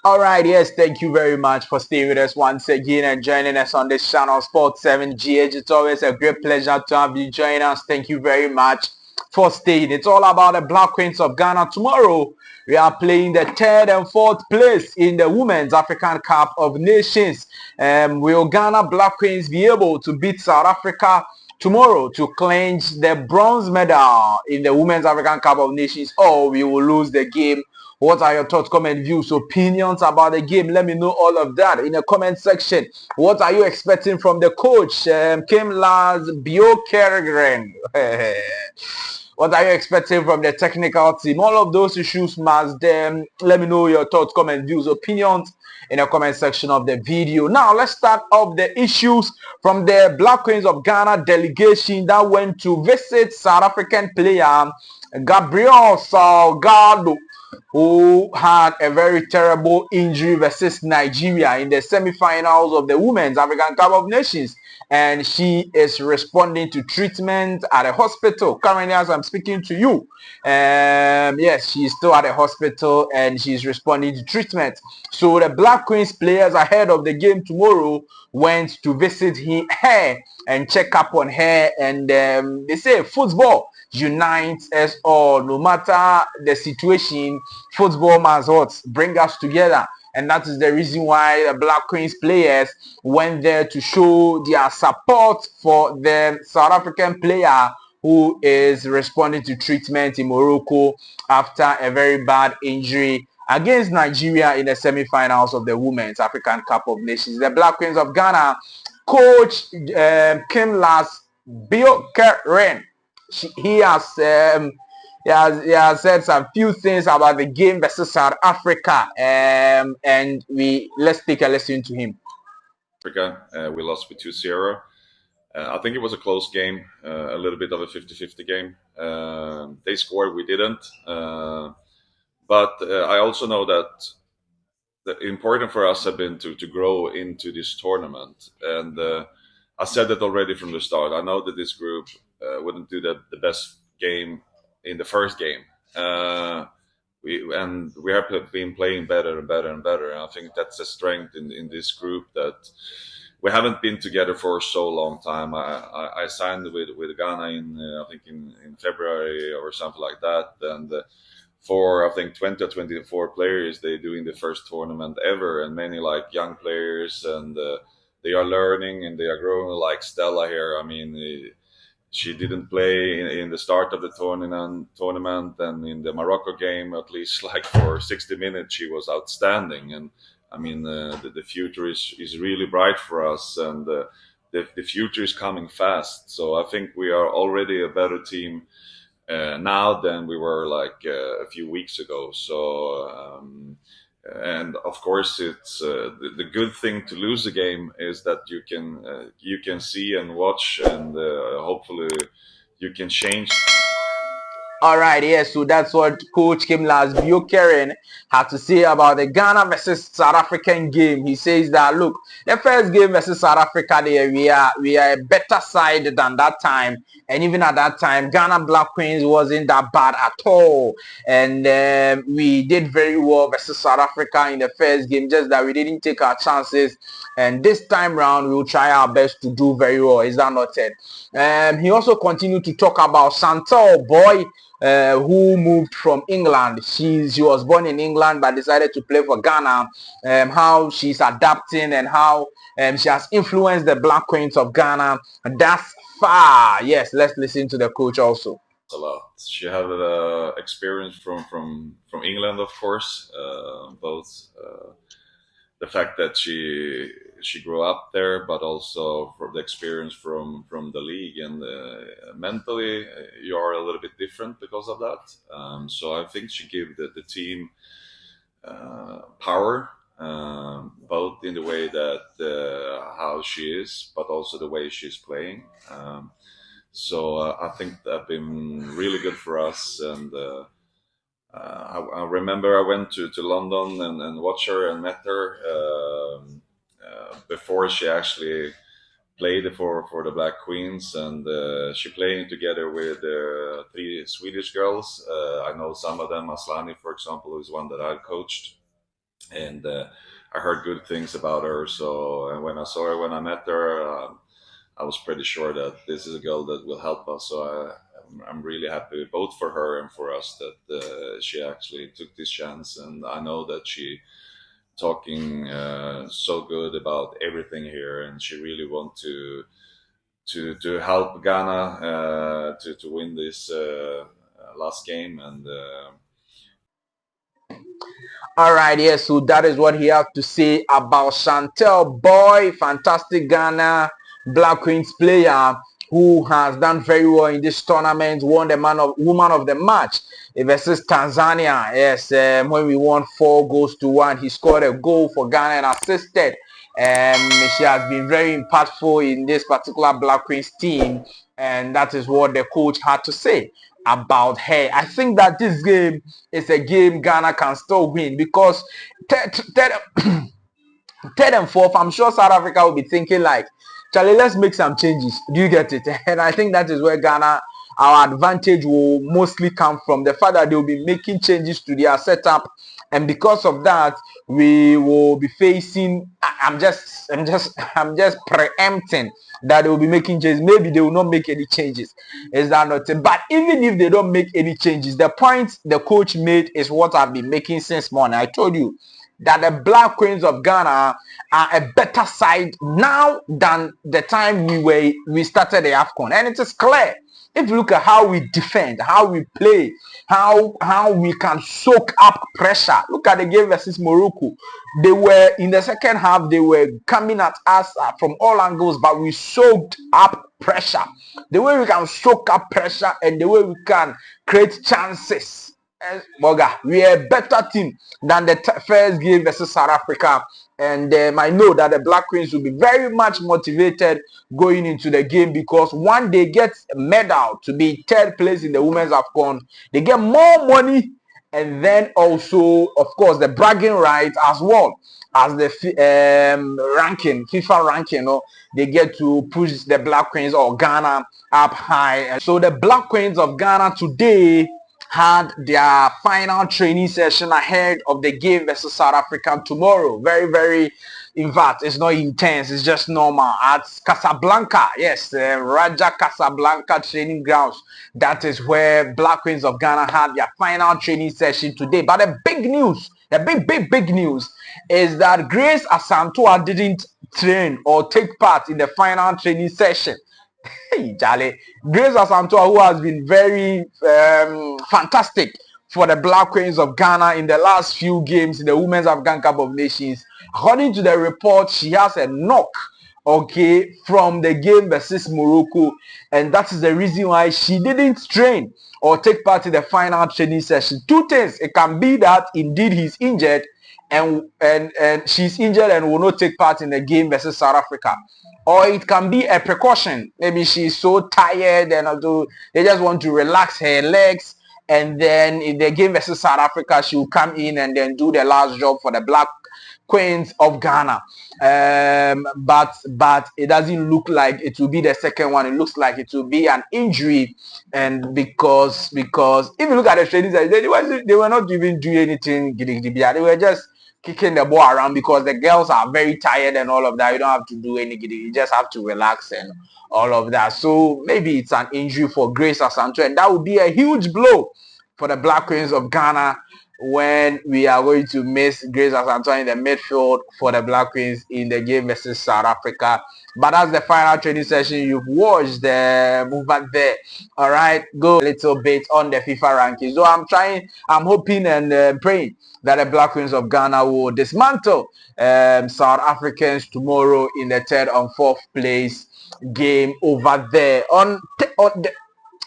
All right, yes, thank you very much for staying with us once again and joining us on this channel, Sport 7GH. It's always a great pleasure to have you join us. Thank you very much for staying. It's all about the Black Queens of Ghana. Tomorrow, we are playing the third and fourth place in the Women's African Cup of Nations. Will Ghana Black Queens be able to beat South Africa tomorrow to clinch the bronze medal in the Women's African Cup of Nations, or we will lose the game? What are your thoughts, comment, views, opinions about the game? Let me know all of that in the comment section. What are you expecting from the coach, Kim Lars Bjorkegren? What are you expecting from the technical team? All of those issues must let me know your thoughts, comment, views, opinions in the comment section of the video. Now let's start off the issues from the Black Queens of Ghana delegation that went to visit South African player Gabrielle Salgado, who had a very terrible injury versus Nigeria in the semi-finals of the Women's African Cup of Nations. And she is responding to treatment at a hospital currently as I'm speaking to you. Yes, she's still at a hospital and she's responding to treatment. So the Black Queens players ahead of the game tomorrow went to visit her and check up on her. And they say football unites us all. No matter the situation, football must what? Bring us together. And that is the reason why the Black Queens players went there to show their support for the South African player who is responding to treatment in Morocco after a very bad injury against Nigeria in the semi-finals of the Women's African Cup of Nations. The Black Queens of Ghana, coach Kim Las Biokeren, he has said some few things about the game versus South Africa, and let's take a listen to him. Africa, we lost with 2-0. I think it was a close game, a little bit of a 50-50 game. They scored, we didn't. But I also know that the important for us have been to grow into this tournament. And I said that already from the start. I know that this group wouldn't do the best game in the first game. We have been playing better and better and better. And I think that's a strength in this group, that we haven't been together for so long time. I signed with Ghana I think in February or something like that, and for I think 20 or 24 players, they're doing the first tournament ever, and many like young players, and they are learning and they are growing. Like Stella here, I mean, she didn't play in the start of the tournament, and in the Morocco game, at least like for 60 minutes, she was outstanding. And I mean, the future is really bright for us, and the future is coming fast. So I think we are already a better team now than we were like a few weeks ago. So and of course, it's the good thing to lose a game is that you can see and watch, and hopefully you can change. All right, yes, so that's what Coach Kim Las Bjorkegren had to say about the Ghana versus South African game. He says that, look, the first game versus South Africa, we are a better side than that time. And even at that time, Ghana Black Queens wasn't that bad at all. And we did very well versus South Africa in the first game, just that we didn't take our chances. And this time round, we will try our best to do very well. Is that not it? He also continued to talk about Chantelle Boye, who moved from England. She was born in England but decided to play for Ghana. How she's adapting and how she has influenced the Black Queens of Ghana thus far. Yes, let's listen to the coach also. A lot. She had experience from England, of course, both the fact that she grew up there, but also from the experience from the league, and mentally you are a little bit different because of that. So I think she gave the team power, both in the way that how she is, but also the way she's playing. So I think that's been really good for us. And I remember I went to London and watched her and met her before she actually played for the Black Queens, and she playing together with three Swedish girls. I know some of them. Aslani, for example, is one that I've coached, and I heard good things about her. So and when I saw her, when I met her, I was pretty sure that this is a girl that will help us. So I'm really happy both for her and for us that she actually took this chance. And I know that she talking so good about everything here, and she really want to help Ghana to win this last game. And All right, yes, so that is what he has to say about Chantelle Boye, fantastic Ghana Black Queens player who has done very well in this tournament, won the woman of the match versus Tanzania. Yes, when we won 4-1, he scored a goal for Ghana and assisted. She has been very impactful in this particular Black Queens team, and that is what the coach had to say about her. I think that this game is a game Ghana can still win because third and fourth, I'm sure South Africa will be thinking like, Charlie, let's make some changes. Do you get it? And I think that is where Ghana, our advantage will mostly come from the fact that they will be making changes to their setup, and because of that, we will be facing. I'm just preempting that they will be making changes. Maybe they will not make any changes. Is that not it? But even if they don't make any changes, the point the coach made is what I've been making since morning. I told you that the Black Queens of Ghana are a better side now than the time we started the Wafcon, and it is clear. If you look at how we defend, how we play, how we can soak up pressure. Look at the game versus Morocco. They were in the second half. They were coming at us from all angles, but we soaked up pressure. The way we can soak up pressure and the way we can create chances. Boga, we are a better team than the first game versus South Africa, and I know that the Black Queens will be very much motivated going into the game because one, they get a medal to be third place in the women's AFCON, they get more money, and then also, of course, the bragging rights as well as the ranking, FIFA ranking. They get to push the Black Queens of Ghana up high. And so the Black Queens of Ghana today had their final training session ahead of the game versus South Africa tomorrow. Very, very, in fact, it's not intense. It's just normal at Casablanca. Yes, Raja Casablanca training grounds. That is where Black Queens of Ghana had their final training session today. But the big news, the big news is that Grace Asantewaa didn't train or take part in the final training session. Hey, Charlie. Grace Asantewaa, who has been very fantastic for the Black Queens of Ghana in the last few games in the Women's African Cup of Nations. According to the report, she has a knock, okay, from the game versus Morocco, and that is the reason why she didn't train or take part in the final training session. Two things: it can be that indeed he's injured, and she's injured and will not take part in the game versus South Africa. Or it can be a precaution. Maybe she's so tired and although they just want to relax her legs, and then in the game versus South Africa, she will come in and then do the last job for the Black Queens of Ghana. But it doesn't look like it will be the second one. It looks like it will be an injury, and because if you look at the training, they were not even doing anything. They were just kicking the ball around because the girls are very tired and all of that. You don't have to do anything. You just have to relax and all of that. So maybe it's an injury for Grace Asantewaa, and that would be a huge blow for the Black Queens of Ghana when we are going to miss Grace Asantewaa in the midfield for the Black Queens in the game versus South Africa. But that's the final training session. You've watched the movement there. All right, go a little bit on the FIFA rankings. So I'm hoping and praying that the Black Queens of Ghana will dismantle South Africans tomorrow in the third and fourth place game over there.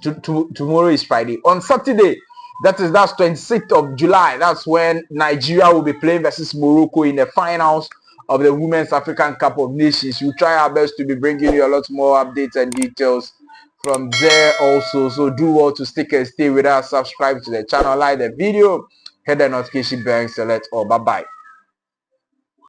Tomorrow is Friday. On Saturday, that's 26th of July. That's when Nigeria will be playing versus Morocco in the finals of the Women's African Cup of Nations. We'll try our best to be bringing you a lot more updates and details from there also. So do well to stick and stay with us. Subscribe to the channel, like the video, hit the notification bell, and select all. Bye bye.